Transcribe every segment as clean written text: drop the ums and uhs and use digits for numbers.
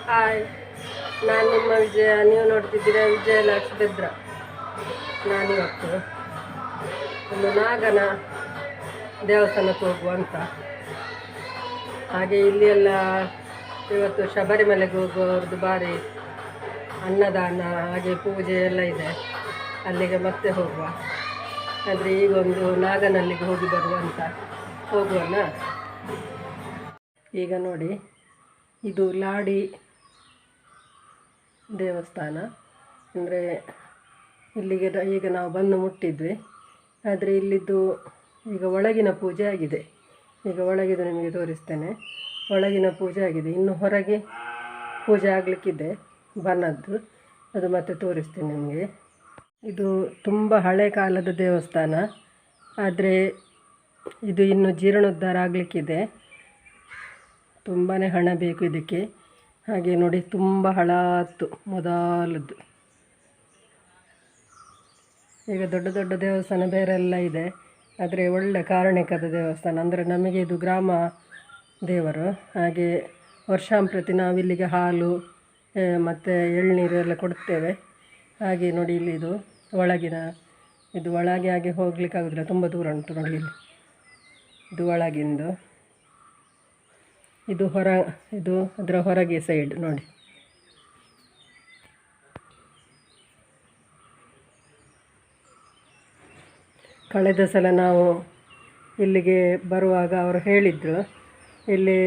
Hi, ನಾನು ನಿಮ್ಮ ವಿಜಯ. ನೀವು ನೋಡ್ತಿದ್ದೀರಾ ವಿಜಯಲಕ್ಷ್ಮಿ ಬೆದ್ರ. ನಾನಿವತ್ತು ಒಂದು ನಾಗನ ದೇವಸ್ಥಾನಕ್ಕೆ ಹೋಗುವ ಅಂತ. ಹಾಗೆ ಇಲ್ಲಿ ಎಲ್ಲ ಇವತ್ತು ಶಬರಿಮಲೆಗೆ ಹೋಗುವವ್ರದ್ದು ಭಾರಿ ಅನ್ನದಾನ ಹಾಗೆ ಪೂಜೆ ಎಲ್ಲ ಇದೆ. ಅಲ್ಲಿಗೆ ಮತ್ತೆ ಹೋಗುವ. ಆದರೆ ಈಗೊಂದು ನಾಗನಲ್ಲಿಗೆ ಹೋಗಿ ಬರುವ ಅಂತ. ಹೋಗುವನ. ಈಗ ನೋಡಿ, ಇದು ಲಾಡಿ ದೇವಸ್ಥಾನ. ಅಂದರೆ ಇಲ್ಲಿಗೆ ಈಗ ನಾವು ಬಂದು ಮುಟ್ಟಿದ್ವಿ. ಆದರೆ ಇಲ್ಲಿದ್ದು ಈಗ ಒಳಗಿನ ಪೂಜೆ ಆಗಿದೆ. ಈಗ ಒಳಗಿದು ನಿಮಗೆ ತೋರಿಸ್ತೇನೆ. ಒಳಗಿನ ಪೂಜೆ ಆಗಿದೆ. ಇನ್ನು ಹೊರಗೆ ಪೂಜೆ ಆಗಲಿಕ್ಕಿದೆ ಬನ್ನದ್ದು. ಅದು ಮತ್ತೆ ತೋರಿಸ್ತೇನೆ ನಿಮಗೆ. ಇದು ತುಂಬ ಹಳೆ ಕಾಲದ ದೇವಸ್ಥಾನ. ಆದರೆ ಇದು ಇನ್ನು ಜೀರ್ಣೋದ್ಧಾರ ಆಗಲಿಕ್ಕಿದೆ. ತುಂಬಾ ಹಣ ಬೇಕು ಇದಕ್ಕೆ. ಹಾಗೆ ನೋಡಿ, ತುಂಬ ಹಳಾತ್ತು ಮೊದಲದ್ದು. ಈಗ ದೊಡ್ಡ ದೊಡ್ಡ ದೇವಸ್ಥಾನ ಬೇರೆಲ್ಲ ಇದೆ. ಆದರೆ ಒಳ್ಳೆ ಕಾರಣಿಕದ ದೇವಸ್ಥಾನ. ಅಂದರೆ ನಮಗೆ ಇದು ಗ್ರಾಮ ದೇವರು. ಹಾಗೆ ವರ್ಷಾಂಪ್ರತಿ ನಾವಿಲ್ಲಿಗೆ ಹಾಲು ಮತ್ತು ಎಳ್ನೀರು ಎಲ್ಲ ಕೊಡ್ತೇವೆ. ಹಾಗೆ ನೋಡಿ, ಇಲ್ಲಿ ಇದು ಒಳಗಿನ ಇದು ಒಳಗೆ ಹಾಗೆ ಹೋಗ್ಲಿಕ್ಕಾಗೋದಿಲ್ಲ, ತುಂಬ ದೂರ ಉಂಟು ನೋಡಿ. ಇಲ್ಲಿ ಇದು ಒಳಗಿಂದು. ಇದು ಇದು ಅದರ ಹೊರಗೆ ಸೈಡ್ ನೋಡಿ. ಕಳೆದ ಸಲ ನಾವು ಇಲ್ಲಿಗೆ ಬರುವಾಗ ಅವರು ಹೇಳಿದರು, ಇಲ್ಲಿ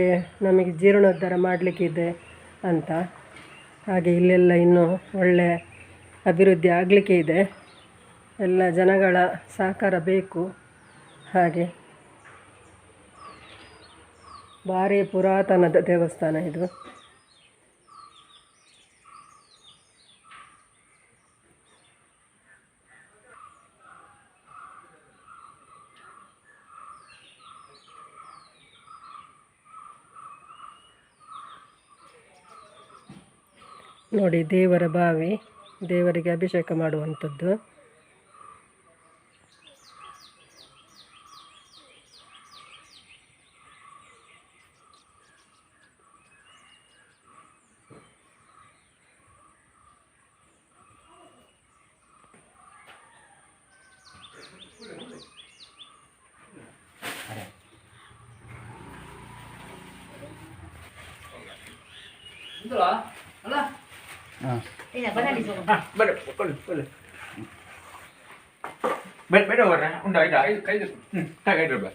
ನಮಗೆ ಜೀರ್ಣೋದ್ಧಾರ ಮಾಡಲಿಕ್ಕಿದೆ ಅಂತ. ಹಾಗೆ ಇಲ್ಲೆಲ್ಲ ಇನ್ನೂ ಒಳ್ಳೆ ಅಭಿವೃದ್ಧಿ ಆಗಲಿಕ್ಕೆ ಇದೆ. ಎಲ್ಲ ಜನಗಳ ಸಹಕಾರ ಬೇಕು. ಹಾಗೆ ಭಾರಿ ಪುರಾತನದ ದೇವಸ್ಥಾನ ಇದು. ನೋಡಿ, ದೇವರ ಬಾವಿ, ದೇವರಿಗೆ ಅಭಿಷೇಕ ಮಾಡುವಂಥದ್ದು. Beda warna, unda ida, kayak kayak itu bah.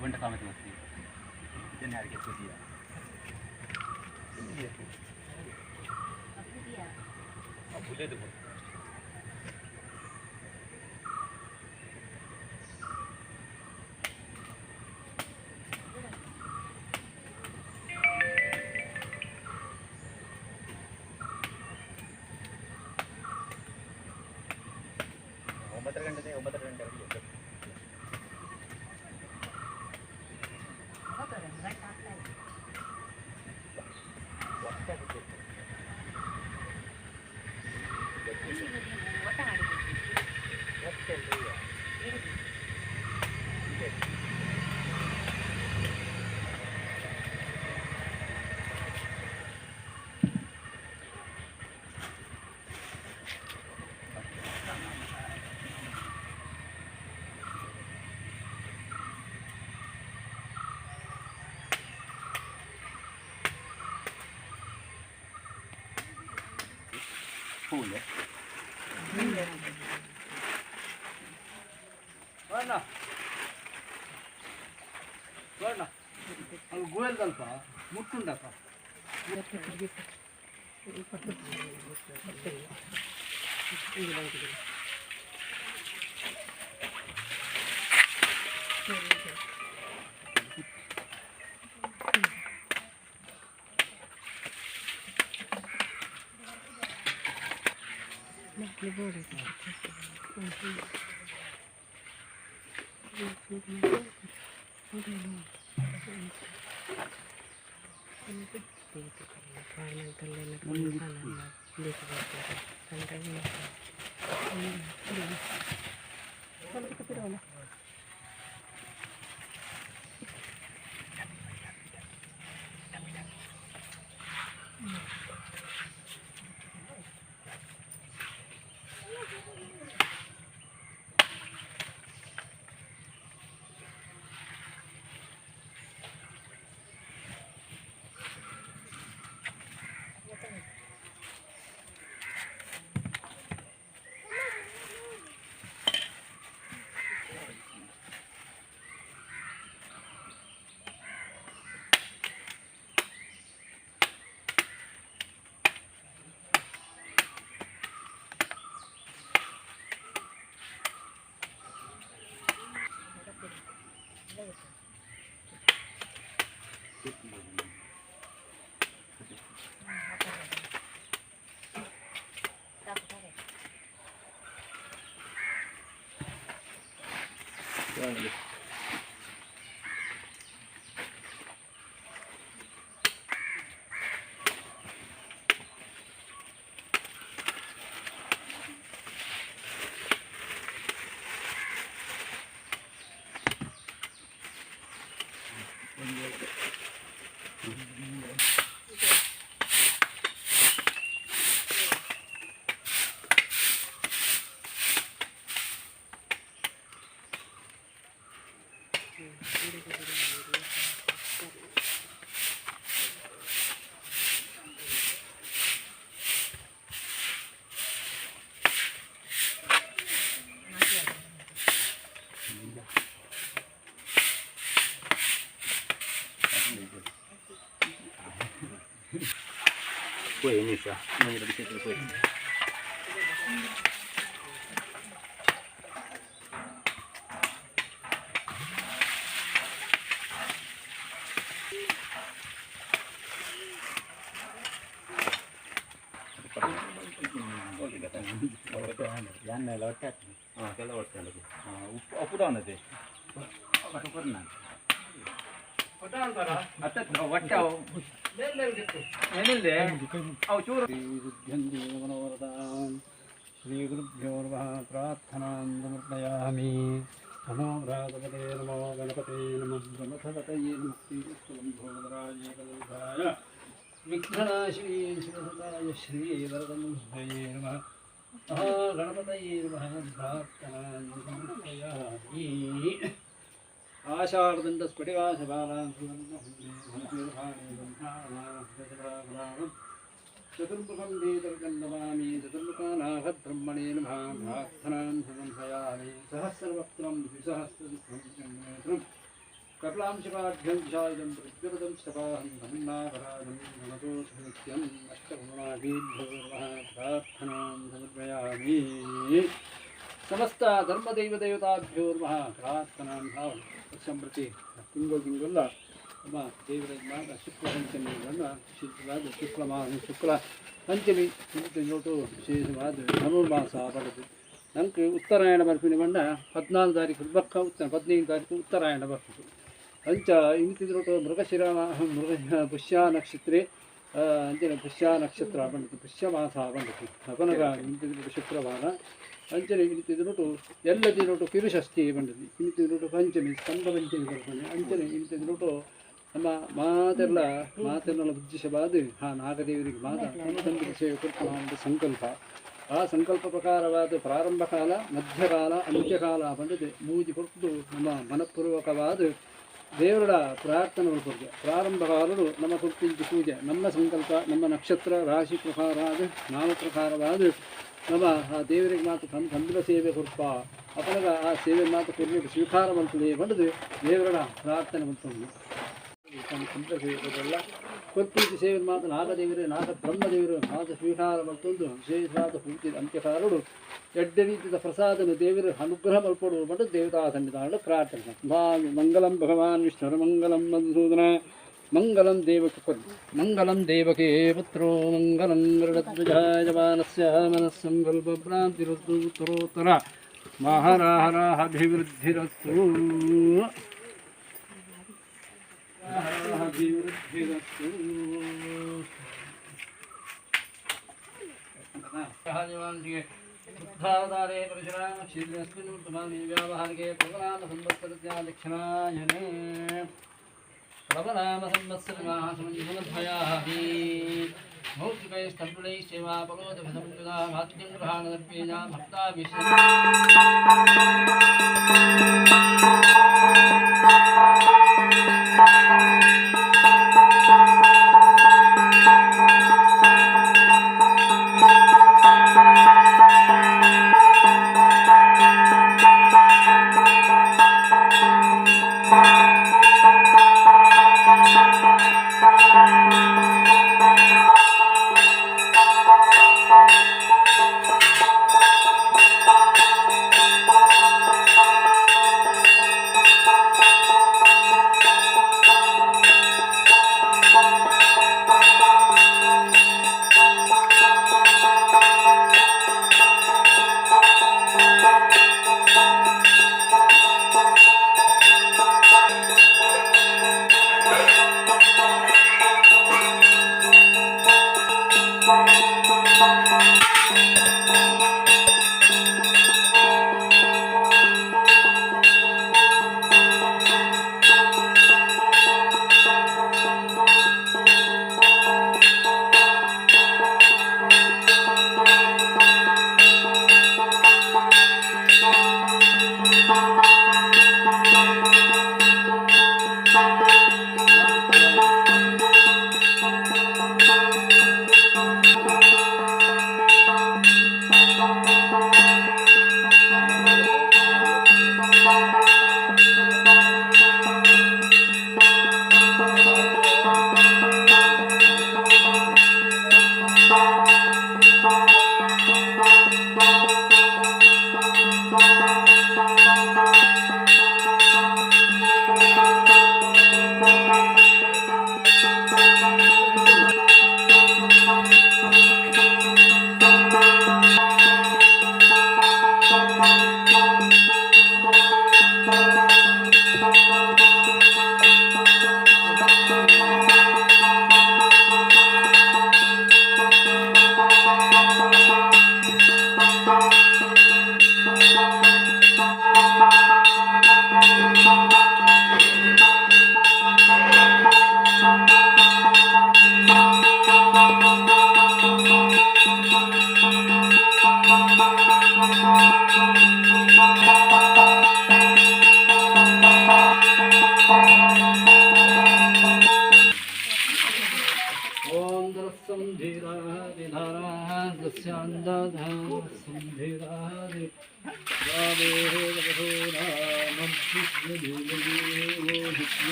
Bunda kami tu mesti. Jadi hari kita dia. Apa dia? Apa dia tu? Obat terganda. Pula. Mana? ಅಲ್ಲಿ ಗೋಯಲ್ದಲ್ಪ ಮುಟ್ಟುಂಡಪ್ಪ Kue ini sah, mau jadi situ kue. ಯಾನ್ ಲೊಟ್ಟೆ Ah, kalau waktu lagi. Ah, apa dah nanti? Apa pernah? Atau waktu ಏನಿಲ್ಲದೆ ಅವು ಚೂರು ಶ್ರೀ ಗುರುಭ್ಯೋ ನಮಃ ಪ್ರಾರ್ಥನಾಂ ಸಮರ್ಪಯಾಮಿ ನಮೋ ಭ್ರಾತಪತೆ ನಮೋ ಗಣಪತೆ ನಮಃ ಗಣಪತಯೇ ನಮಃ ಶ್ರೀಕೃಷ್ಣರಾಯ ವಿಘ್ನನಾಶಿನಿ ಶಿವಸುತಾಯ ಶ್ರೀ ವರದಮುಹಯೇ ನಮಃ ಗಣಪತಯೇ ನಮಃ ಪ್ರಾರ್ಥನಾಂ ಸಮರ್ಪಯಾಮಿ ಆಷಾಢದಂಡ ಸ್ಫಟಿಕಾಶಬಾಲಾಂ ಚತುರ್ಮುಖಂ ಧೀತರ್ಗಂಧಮಾಮಿ ಚತುರ್ಮುಖಾನಾಭದ್ರಹ್ಮಣೇ ನಮಃ ಪ್ರಾರ್ಥನಾಂ ಸಮರ್ಪಯಾಮಿ ಸಹಸ್ರವಕ್ತ್ರಂ ದ್ವಿಸಹಸ್ರಂ ಕಪಿಲಾಂಶಕಾಢ್ಯಂ ಚಾಯಂ ಪ್ರಜ್ವಲದಂ ಶಪಾಹಂ ಧನ್ನಾಕರಾಜಂ ಗಣತೋऽಸ್ಮಿ ನಿತ್ಯಂ ಅಷ್ಟಗುಣಾಭೀಭ್ಯೋ ನಮಃ ಪ್ರಾರ್ಥನಾಂ ಸಮರ್ಪಯಾಮಿ ಸಮಸ್ತ ಧರ್ಮದೈವದೇವತಾಭ್ಯೋ ನಮಃ ಪ್ರಾರ್ಥನಾಂ ಸಂಪ್ರತಿ ತಿಂಗಳ ನಮ್ಮ ದೇವರ ಶುಕ್ಲ ಪಂಚಮಿಗಳನ್ನು ವಿಶೇಷವಾದ ಶುಕ್ಲ ಪಂಚಮಿ ನೋಟು ವಿಶೇಷವಾದ ಧನುರ್ಮಾಸ ಬರ್ತದೆ ನಂಗೆ ಉತ್ತರಾಯಣ ಬರ್ತೀನಿ ಬಂಡ 14 ತಾರೀಕು ಬಕ್ಕ 15 ತಾರೀಕು ಉತ್ತರಾಯಣ ಬರ್ತದೆ ಅಂಚ ಇಂತಿದ್ರೋಟು ಮೃಗ ಪುಷ್ಯ ನಕ್ಷತ್ರೆ ಅಂಚನೆ ಪುಷ್ಯ ನಕ್ಷತ್ರ ಬಂದಿತ್ತು ಪುಷ್ಯ ಮಾಸ ಬಂದಿತ್ತು ಅಪನಗ ಇಂತಿದ್ರೋಟು ಶುಕ್ರವಾರ ಅಂಚನೆ ಇಂತಿದ್ರೋಟು ಎಲ್ಲ ದಿನೋಟು ಕಿರುಷಷ್ಠಿ ಬಂದಿದ್ದು ಇಂತಿದ್ರೋಟು ಪಂಚಮಿ ಸ್ಕಂದ ಪಂಚಮಿ ಬರ್ತಾನೆ ಅಂಚನೆ ಇಂತಿದ್ರೋಟು ನಮ್ಮ ಮಾತೆಲ್ಲ ಉದ್ದೇಶವಾದ ಆ ನಾಗದೇವರಿಗೆ ಮಾತ ಸೇವೆ ಕೊಡ್ತಾನ ಅಂತ ಸಂಕಲ್ಪ ಆ ಸಂಕಲ್ಪ ಪ್ರಕಾರವಾದ ಪ್ರಾರಂಭ ಕಾಲ ಮಧ್ಯಕಾಲ ಅಂತ್ಯಕಾಲ ಬಂದಿದೆ ಮೂಜಿ ಕೊಟ್ಟು ನಮ್ಮ ಮನಪೂರ್ವಕವಾದ ದೇವರ ಪ್ರಾರ್ಥನೆಗಳು ಕೊಡುತ್ತೆ ಪ್ರಾರಂಭ ಕಾಲರು ನಮ್ಮ ಕೊಟ್ಟಿದ್ದ ಪೂಜೆ ನಮ್ಮ ಸಂಕಲ್ಪ ನಮ್ಮ ನಕ್ಷತ್ರ ರಾಶಿ ಪ್ರಕಾರವಾದ ನಾಮ ಪ್ರಕಾರವಾದ ನಮ್ಮ ಆ ದೇವರಿಗೆ ಮಾತ್ರ ತಂಬಿಲ ಸೇವೆ ಕೊಡ್ಪ ಅಪನಗ ಆ ಸೇವೆ ಮಾತು ಕೊಡಲಿಕ್ಕೆ ಸ್ವೀಕಾರ ಮಾಡ್ತದೆ ಬಂದದು ದೇವರ ಪ್ರಾರ್ಥನೆ ಮಾಡ್ಕೊಂಡು ಸಂತೋಷ ಕೊರ್ಪೂಜೆ ಸೇವೆ ಮಾತು ನಾಗದೇವರು ನಾಗ ಬ್ರಹ್ಮದೇವರು ಮಾತು ಸ್ವೀಕಾರ ಮಾಡ್ಕೊಂಡು ವಿಶೇಷವಾದ ಪೂಜೆ ಅಂತ್ಯಕಾರರು ಎಡ್ಡ ರೀತಿಯ ಪ್ರಸಾದನು ದೇವರು ಅನುಗ್ರಹ ಮಲ್ಪಡುವ ಬಂದು ದೇವತಾ ಸನ್ನಿಧಾನ ಪ್ರಾರ್ಥನೆ ಮಂಗಲಂ ಭಗವಾನ್ ವಿಷ್ಣು ಮಂಗಲಂ ಮಧುಸೂದನ ಮಂಗಲಂ ದೇವಕಿ ಮಂಗಲಂ ದೇವಕೇ ಪುತ್ರೋ ಮಂಗಲಂ ಗರುಡಧ್ವಜಾಯಮಾನಸ್ಯ ಮನಸ್ಸಂಕಲ್ಪಭ್ರಾಂತಿರುತ್ತರೋತ್ತರ ಮಹಾರಾಹರಾಭಿವೃದ್ಧಿರಸ್ತು ಅಭಿವೃದ್ಧಿರಸ್ತು ಬುದ್ಧಾವತಾರೇ ಪರಶುರಾಮ ಕ್ಷೀರಸ್ಮಿನ್ ವರ್ತಮಾನೆ ವ್ಯಾವಹಾರಿಕೆ ಪ್ರಭನಾಮ ಸಂವತ್ಸರತ್ಯಾದಕ್ಷಿಣಾಯನೇ ಪ್ರಭನಾಮ ಸಂವತ್ಸರಮಾಸಮನ್ಯುಮಧ್ವಯಾಹಿ ಮೌಖಿಕೈಸ್ತಂಬುಲೈಃ ಸೇವಾ ಪರೋದಭಸಂಯುಧಾ ಮಾತ್ರ್ಯಂ ಗೃಹಾಣದರ್ಪೇಣ ಭಕ್ತಾಭಿಷ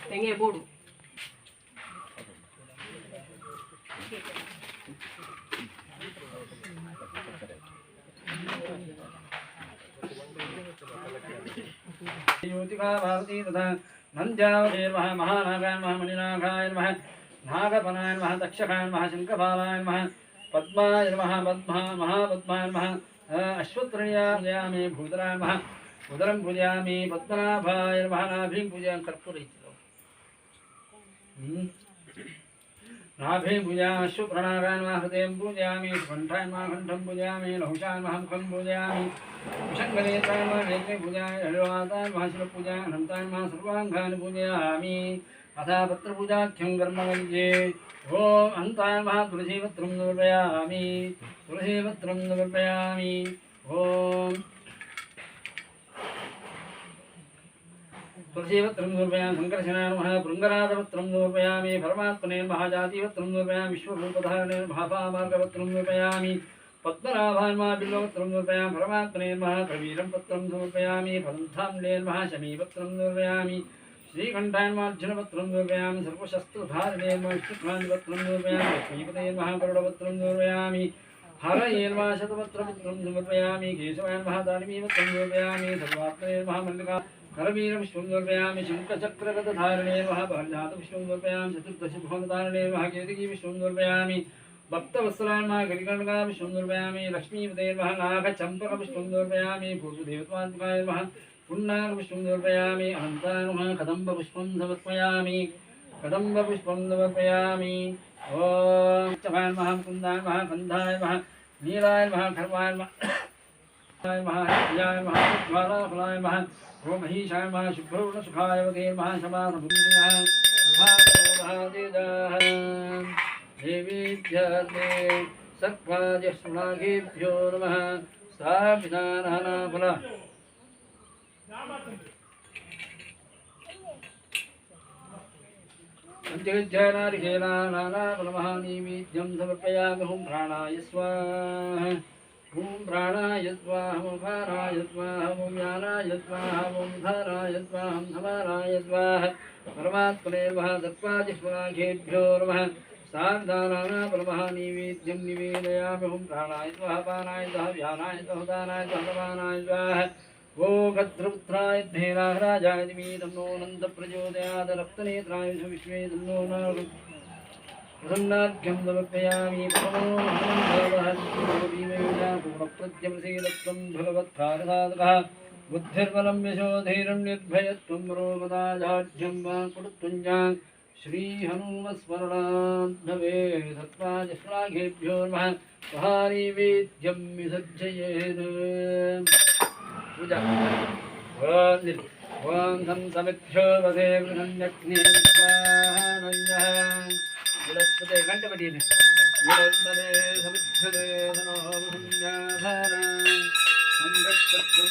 ತೆಂಗೆ ಬೋಡು योतिका भारती तथा नंद्यावते नमः महानागाय नमः मणिनागाय नमः नागपनाय नमः दक्षकाय नमः शंखपालाय नमः पद्माय नमः महापद्माय नमः अश्वत्थर्यामे भूतराय नमः उदरं पूजयामि पद्मनाभाय नमः नाभिं पूजयामि कर्पूरयति नाभिं पूजयामि अश्वप्राणाय नमः हृदयं पूजयामि कण्ठाय नमः कण्ठं पूजयामि लहुषाय नमः मुखं पूजयामि विषङ्गनेत्राय नमः नेत्रे पूजयामि हरिवाताय नमः शिरपूजाय अनन्ताय नमः सर्वाङ्गानि पूजयामि अथा पत्रपूजाख्यं कर्म वैद्ये ॐ अन्ताय नमः तुलसीपत्रं समर्पयामि तुलसीपत्रं समर्पयामि ॐ तुलसीपत्रं समर्पयामि शङ्करशनाय नमः भृङ्गराजपत्रं समर्पयामि परमात्मने नमः जातिपत्रं समर्पयामि विश्वरूपधारणे नमः महामार्गपत्रं समर्पयामि पद्मनाभाय नमः बिल्वपत्रं समर्पयामि परमात्मने नमः प्रवीरं पत्रं समर्पयामि फलन्धाम्ने नमः शमीपत्रं समर्पयामि श्रीकण्ठाय नमः अर्जुनपत्रं समर्पयामि सर्वशस्त्रधारणे नमः विष्णुक्रान्तिपत्रं समर्पयामि लक्ष्मीपते नमः गरुडपत्रं समर्पयामि हरये नमः शतपत्रपत्रं समर्पयामि केशवाय नमः दानिमीपत्रं समर्पयामि सर्वात्मने नमः मल्लिका करवीरपुष्पं समर्पयामि शङ्खचक्रगदधारणे नमः बहर्जातपुष्पं समर्पयामि चतुर्दशभुवनधारणे नमः केतकीपुष्पं समर्पयामि भक्तवत्सलाय नमः गिरिकर्णकापुष्पं समर्पयामि लक्ष्मीपते नमः नागचम्पकपुष्पं समर्पयामि पूर्वदेवतात्मकाय नमः पुण्णाकपुष्पं समर्पयामि अनन्ताय नमः कदम्बपुष्पं समर्पयामि कदम्बपुष्पं समर्पयामि ॐ चकाय नमः मुकुन्दाय नमः गन्धाय नमः नीलाय नमः खर्वाय नमः महाय नमः ज्वालाफलाय नमः ॐ महीषाय नमः शुभ्रवर्णसुखाय वदे नमः शमानभूमिनाय महादेवाः देवीभ्यते सर्वाजस्मनाघेभ्यो नमः साविधानफला पंचविद्यानारिकेलानाफलमहानीवीद्यं समर्पयामि हुं प्राणाय स्वाहा ॐ प्राणाय स्वाहा ॐ भाराय स्वाहा ॐ ज्ञानाय स्वाहा ॐ धाराय स्वाहा ॐ धमाराय स्वाहा परमात्मने नमः सर्वाजस्मनाघेभ्यो नमः सावधानानाफलमहानीवीद्यं निवेदयामि हुं प्राणाय स्वाहा पानाय स्वाहा व्यानाय स्वाहा उदानाय स्वाहा समानाय स्वाहा वो भद्रपुत्राय धेराराजाय दिवि तन्नो नन्दप्रचोदयात् रक्तनेत्राय विश्वे तन्नो प्रसन्नार्घ्यं समर्पयामि पूर्णप्रत्यप्रसीदत्वं भगवत्कारसाधकः बुद्धिर्बलं यशोधैर्यं निर्भयत्वं रोगदाजाढ्यं वा कुरुत्वञ्जां श्रीहनुमस्मरणात् भवेत् सत्त्वाजश्लाघेभ्यो नमः स्वहारीवेद्यं विसर्जयेत् पूजा ओम धम समिभ्यो वसे गृहण्यग्ने स्वाहानन्दः विलस्पते घण्टपटीने विलस्पते समिभ्यते धनो भुञ्जाधारा संरक्षत्रं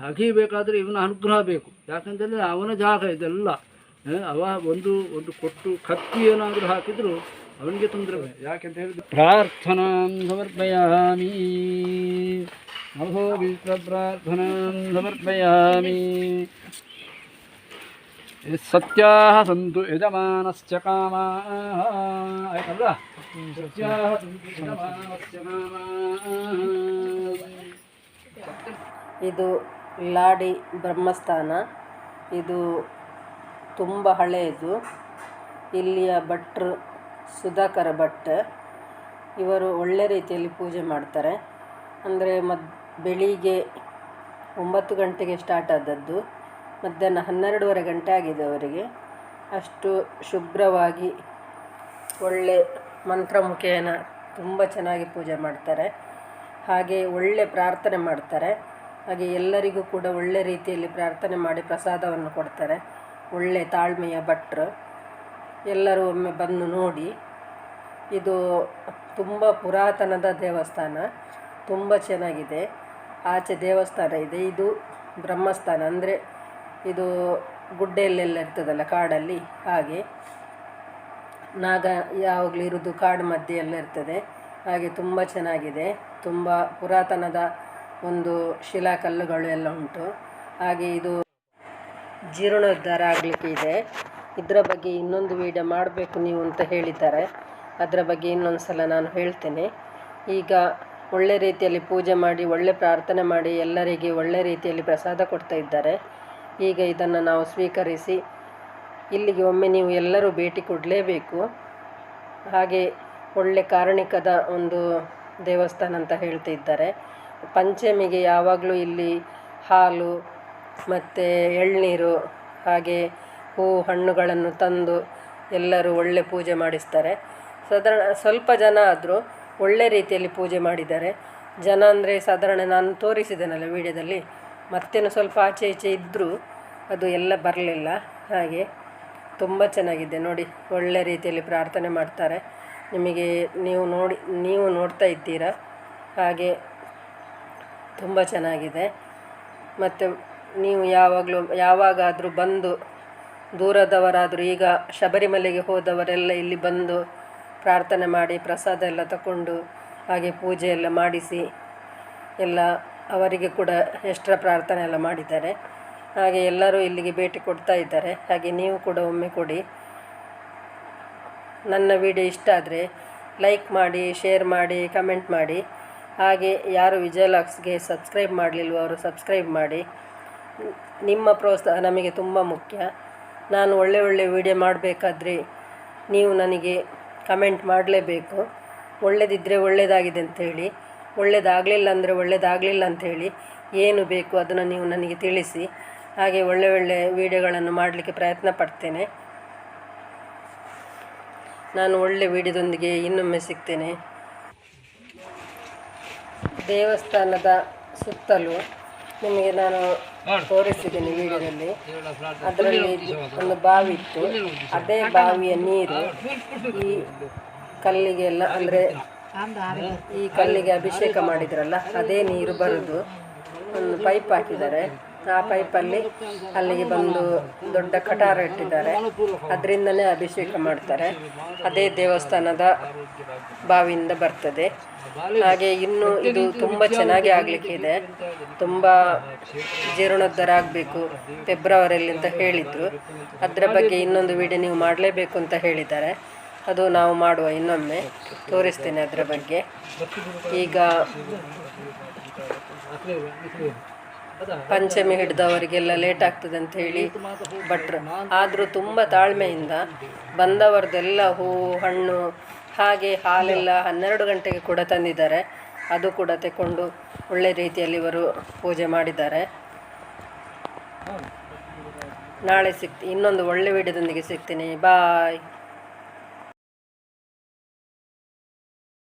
ಅಗಿಬೇಕಾದ್ರೆ ಇವನ ಅನುಗ್ರಹ ಬೇಕು. ಯಾಕಂತಂದರೆ ಅವನ ಜಾಗ ಇದೆಲ್ಲ. ಅವ ಒಂದು ಕೊಟ್ಟು ಕತ್ತಿ ಏನಾದರೂ ಹಾಕಿದ್ರು ಅವನಿಗೆ ತೊಂದರೆ. ಯಾಕೆಂತ ಹೇಳಿದ್ರೆ ಪ್ರಾರ್ಥನಾಂ ಸಮರ್ಪಯಾಮಿ, ನಮೋ ವಿಶ್ವ ಪ್ರಾರ್ಥನಾಂ ಸಮರ್ಪಯಾಮಿ. ಸತ್ಯಾಹ ಸಂತು ಯಜಮಾನಶ್ಚ ಕಾಮಾಃ. ಆಯ್ತಲ್ಲ, ಸತ್ಯಾಹ ಸಂತು ಯಜಮಾನಶ್ಚ ಕಾಮಾಃ. ಇದು ಲಾಡಿ ಬ್ರಹ್ಮಸ್ಥಾನ. ಇದು ತುಂಬ ಹಳೆಯದು. ಇಲ್ಲಿಯ ಭಟ್ರು ಸುಧಾಕರ ಭಟ್. ಇವರು ಒಳ್ಳೆ ರೀತಿಯಲ್ಲಿ ಪೂಜೆ ಮಾಡ್ತಾರೆ. ಅಂದರೆ ಬೆಳಿಗ್ಗೆ 9 ಗಂಟೆಗೆ ಸ್ಟಾರ್ಟ್ ಆದದ್ದು, ಮಧ್ಯಾಹ್ನ 12:30 ಗಂಟೆ ಆಗಿದೆ ಅವರಿಗೆ. ಅಷ್ಟು ಶುಭ್ರವಾಗಿ ಒಳ್ಳೆ ಮಂತ್ರಮುಖೇನ ತುಂಬ ಚೆನ್ನಾಗಿ ಪೂಜೆ ಮಾಡ್ತಾರೆ. ಹಾಗೆ ಒಳ್ಳೆ ಪ್ರಾರ್ಥನೆ ಮಾಡ್ತಾರೆ. ಹಾಗೆ ಎಲ್ಲರಿಗೂ ಕೂಡ ಒಳ್ಳೆ ರೀತಿಯಲ್ಲಿ ಪ್ರಾರ್ಥನೆ ಮಾಡಿ ಪ್ರಸಾದವನ್ನು ಕೊಡ್ತಾರೆ. ಒಳ್ಳೆ ತಾಳ್ಮೆಯ ಭಟ್ರು. ಎಲ್ಲರೂ ಒಮ್ಮೆ ಬಂದು ನೋಡಿ. ಇದು ತುಂಬ ಪುರಾತನದ ದೇವಸ್ಥಾನ, ತುಂಬ ಚೆನ್ನಾಗಿದೆ. ಆಚೆ ದೇವಸ್ಥಾನ ಇದೆ, ಇದು ಬ್ರಹ್ಮಸ್ಥಾನ. ಅಂದರೆ ಇದು ಗುಡ್ಡೆಯಲ್ಲೆಲ್ಲ ಇರ್ತದಲ್ಲ ಕಾಡಲ್ಲಿ, ಹಾಗೆ ನಾಗ ಯಾವಾಗಲೂ ಇರೋದು ಕಾಡು ಮಧ್ಯೆ ಎಲ್ಲ ಇರ್ತದೆ. ಹಾಗೆ ತುಂಬ ಚೆನ್ನಾಗಿದೆ. ತುಂಬ ಪುರಾತನದ ಒಂದು ಶಿಲಾಕಲ್ಲುಗಳು ಎಲ್ಲ ಉಂಟು. ಹಾಗೆ ಇದು ಜೀರ್ಣೋದ್ಧಾರ ಆಗಲಿಕ್ಕೆ ಇದೆ. ಇದರ ಬಗ್ಗೆ ಇನ್ನೊಂದು ವಿಡಿಯೋ ಮಾಡಬೇಕು ನೀವು ಅಂತ ಹೇಳಿದ್ದಾರೆ. ಅದರ ಬಗ್ಗೆ ಇನ್ನೊಂದು ಸಲ ನಾನು ಹೇಳ್ತೇನೆ. ಈಗ ಒಳ್ಳೆ ರೀತಿಯಲ್ಲಿ ಪೂಜೆ ಮಾಡಿ ಒಳ್ಳೆ ಪ್ರಾರ್ಥನೆ ಮಾಡಿ ಎಲ್ಲರಿಗೆ ಒಳ್ಳೆ ರೀತಿಯಲ್ಲಿ ಪ್ರಸಾದ ಕೊಡ್ತಾ ಇದ್ದಾರೆ. ಈಗ ಇದನ್ನು ನಾವು ಸ್ವೀಕರಿಸಿ ಇಲ್ಲಿಗೆ ಒಮ್ಮೆ ನೀವು ಎಲ್ಲರೂ ಭೇಟಿ ಕೊಡಲೇಬೇಕು. ಹಾಗೆ ಒಳ್ಳೆ ಕಾರಣಿಕದ ಒಂದು ದೇವಸ್ಥಾನ ಅಂತ ಹೇಳ್ತಾ ಇದ್ದಾರೆ. ಪಂಚಮಿಗೆ ಯಾವಾಗಲೂ ಇಲ್ಲಿ ಹಾಲು ಮತ್ತು ಎಳ್ನೀರು ಹಾಗೆ ಹೂವು ಹಣ್ಣುಗಳನ್ನು ತಂದು ಎಲ್ಲರೂ ಒಳ್ಳೆ ಪೂಜೆ ಮಾಡಿಸ್ತಾರೆ. ಸಾಧಾರಣ ಸ್ವಲ್ಪ ಜನ ಆದರೂ ಒಳ್ಳೆ ರೀತಿಯಲ್ಲಿ ಪೂಜೆ ಮಾಡಿದ್ದಾರೆ. ಜನ ಅಂದರೆ ಸಾಧಾರಣ ನಾನು ತೋರಿಸಿದ್ದೇನಲ್ಲ ವಿಡಿಯೋದಲ್ಲಿ, ಮತ್ತೇನು ಸ್ವಲ್ಪ ಆಚೆ ಈಚೆ ಇದ್ದರೂ ಅದು ಎಲ್ಲ ಬರಲಿಲ್ಲ. ಹಾಗೆ ತುಂಬ ಚೆನ್ನಾಗಿದೆ ನೋಡಿ, ಒಳ್ಳೆ ರೀತಿಯಲ್ಲಿ ಪ್ರಾರ್ಥನೆ ಮಾಡ್ತಾರೆ. ನಿಮಗೆ ನೀವು ನೋಡ್ತಾ ಇದ್ದೀರಾ. ಹಾಗೆ ತುಂಬ ಚೆನ್ನಾಗಿದೆ. ಮತ್ತು ನೀವು ಯಾವಾಗಾದರೂ ಬಂದು ದೂರದವರಾದರೂ, ಈಗ ಶಬರಿಮಲೆಗೆ ಹೋದವರೆಲ್ಲ ಇಲ್ಲಿ ಬಂದು ಪ್ರಾರ್ಥನೆ ಮಾಡಿ ಪ್ರಸಾದ ಎಲ್ಲ ತಗೊಂಡು ಹಾಗೆ ಪೂಜೆ ಎಲ್ಲ ಮಾಡಿಸಿ ಎಲ್ಲ ಅವರಿಗೆ ಕೂಡ ಎಕ್ಸ್ಟ್ರಾ ಪ್ರಾರ್ಥನೆ ಎಲ್ಲ ಮಾಡಿದ್ದಾರೆ. ಹಾಗೆ ಎಲ್ಲರೂ ಇಲ್ಲಿಗೆ ಭೇಟಿ ಕೊಡ್ತಾ ಇದ್ದಾರೆ. ಹಾಗೆ ನೀವು ಕೂಡ ಒಮ್ಮೆ ಕೊಡಿ. ನನ್ನ ವಿಡಿಯೋ ಇಷ್ಟ ಆದರೆ ಲೈಕ್ ಮಾಡಿ, ಶೇರ್ ಮಾಡಿ, ಕಮೆಂಟ್ ಮಾಡಿ. ಹಾಗೆ ಯಾರು ವಿಜಯಲಾಕ್ಸ್ಗೆ ಸಬ್ಸ್ಕ್ರೈಬ್ ಮಾಡಲಿಲ್ವೋ ಅವರು ಸಬ್ಸ್ಕ್ರೈಬ್ ಮಾಡಿ. ನಿಮ್ಮ ಪ್ರೋತ್ಸಾಹ ನಮಗೆ ತುಂಬ ಮುಖ್ಯ. ನಾನು ಒಳ್ಳೆ ವಿಡಿಯೋ ಮಾಡಬೇಕಾದ್ರೆ ನೀವು ನನಗೆ ಕಮೆಂಟ್ ಮಾಡಲೇಬೇಕು. ಒಳ್ಳೆದಿದ್ದರೆ ಒಳ್ಳೆಯದಾಗಿದೆ ಅಂಥೇಳಿ, ಒಳ್ಳೆಯದಾಗಲಿಲ್ಲ ಅಂದರೆ ಒಳ್ಳೆಯದಾಗಲಿಲ್ಲ ಅಂಥೇಳಿ ಏನು ಬೇಕು ಅದನ್ನು ನೀವು ನನಗೆ ತಿಳಿಸಿ. ಹಾಗೆ ಒಳ್ಳೆ ವಿಡಿಯೋಗಳನ್ನು ಮಾಡಲಿಕ್ಕೆ ಪ್ರಯತ್ನ ಪಡ್ತೇನೆ. ನಾನು ಒಳ್ಳೆ ವಿಡಿಯೋದೊಂದಿಗೆ ಇನ್ನೊಮ್ಮೆ ಸಿಗ್ತೇನೆ. ದೇವಸ್ಥಾನದ ಸುತ್ತಲೂ ನಿಮಗೆ ನಾನು ತೋರಿಸಿದ್ದೀನಿ ವಿಡಿಯೋದಲ್ಲಿ. ಅದರಲ್ಲಿ ಒಂದು ಬಾವಿ ಇತ್ತು. ಅದೇ ಬಾವಿಯ ನೀರು ಈ ಕಲ್ಲಿಗೆಲ್ಲ, ಅಂದರೆ ಈ ಕಲ್ಲಿಗೆ ಅಭಿಷೇಕ ಮಾಡಿದ್ರಲ್ಲ ಅದೇ ನೀರು ಬರೋದು. ಒಂದು ಪೈಪ್ ಹಾಕಿದ್ದಾರೆ. ಆ ಪೈಪಲ್ಲಿ ಅಲ್ಲಿಗೆ ಬಂದು ದೊಡ್ಡ ಕಟಾರ ಇಟ್ಟಿದ್ದಾರೆ. ಅದರಿಂದನೇ ಅಭಿಷೇಕ ಮಾಡ್ತಾರೆ. ಅದೇ ದೇವಸ್ಥಾನದ ಬಾವಿಯಿಂದ ಬರ್ತದೆ. ಹಾಗೆ ಇನ್ನು ಇದು ತುಂಬ ಚೆನ್ನಾಗಿ ಆಗಲಿಕ್ಕೆ ಇದೆ. ತುಂಬ ಜೀರ್ಣೋದ್ಧಾರ ಆಗಬೇಕು ಫೆಬ್ರವರಿಯಲ್ಲಿ ಅಂತ ಹೇಳಿದರು. ಅದರ ಬಗ್ಗೆ ಇನ್ನೊಂದು ವಿಡಿಯೋ ನೀವು ಮಾಡಲೇಬೇಕು ಅಂತ ಹೇಳಿದ್ದಾರೆ. ಅದು ನಾವು ಮಾಡುವ, ಇನ್ನೊಮ್ಮೆ ತೋರಿಸ್ತೇನೆ ಅದರ ಬಗ್ಗೆ. ಈಗ ಪಂಚಮಿ ಹಿಡಿದವರಿಗೆಲ್ಲ ಲೇಟ್ ಆಗ್ತದೆ ಅಂತ ಹೇಳಿ ಭಟ್ರು, ಆದರೂ ತುಂಬ ತಾಳ್ಮೆಯಿಂದ ಬಂದವರದೆಲ್ಲ ಹೂವು ಹಣ್ಣು ಹಾಗೆ ಹಾಲೆಲ್ಲ 12 ಗಂಟೆಗೆ ಕೂಡ ತಂದಿದ್ದಾರೆ. ಅದು ಕೂಡ ತಗೊಂಡು ಒಳ್ಳೆ ರೀತಿಯಲ್ಲಿ ಇವರು ಪೂಜೆ ಮಾಡಿದ್ದಾರೆ. ನಾಳೆ ಇನ್ನೊಂದು ಒಳ್ಳೆ ವಿಡಿಯೋದೊಂದಿಗೆ ಸಿಗ್ತೀನಿ. ಬಾಯ್.